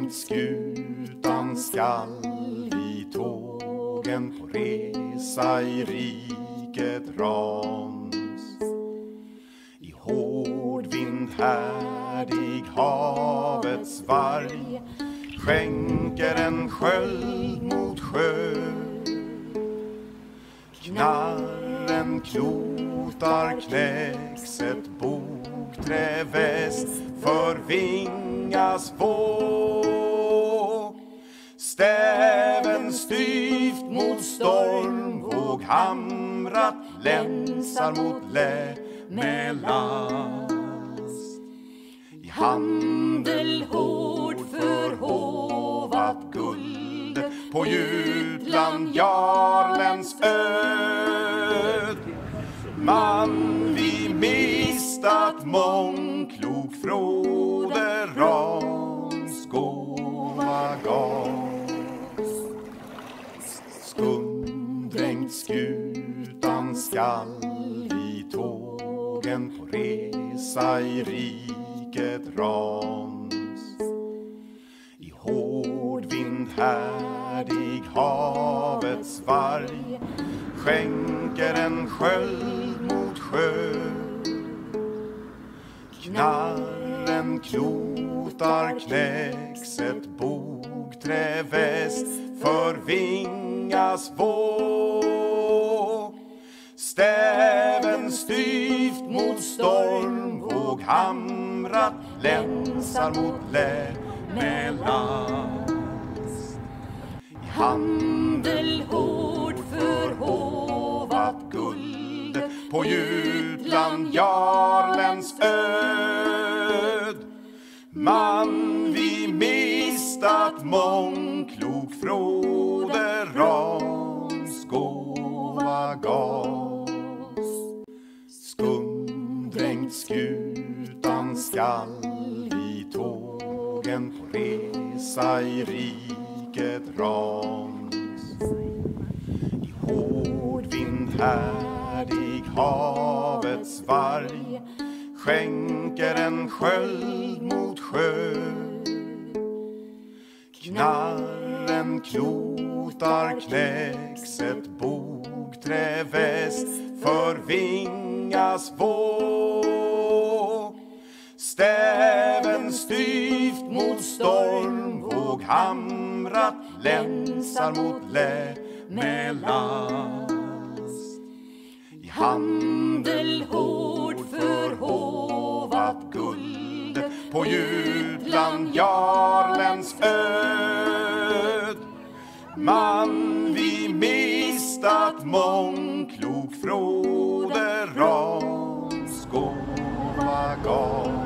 längs skutan skall vi tågen på resa i riket Rans. I hård vind härdig havets varg skänker en sköld mot sjö. Knarren klotar knäcks ett bogträväst förvingas våg. Stäven styvt mot stormvåg hamrat länsar mot lä med last. I handel hård förhovat guld på Jutland jarlens öd. Man vi mistat mångklok fråde Rans gåva gav. Skumdränkt skutan skall vi tågen på resa i riket Rans. I hård vind härdig havets varg skänker en sköld mot sjö. Knarren klotar knäcks ett bogträväst förvingas våg. Stäven styvt mot stormvåg hamrat länsar mot lä med last. I handel hård förhovat guld på Jutland jarlens öd. Man vi mistat mångklok fråde Rans gåva gav. Skumdränkt skutan skall vi tågen på resa i riket Rans. I hård vind härdig havets varg skänker en sköld mot sjö. Knarren klotar knäcks ett bogträväst förvingas våg. Stäven styvt mot stormvåg hamrat länsar mot lä med last. I handel hård förhovat guld på Jutland jarlens öd. Man vi mistat mångklok fråde Rans gåva gav.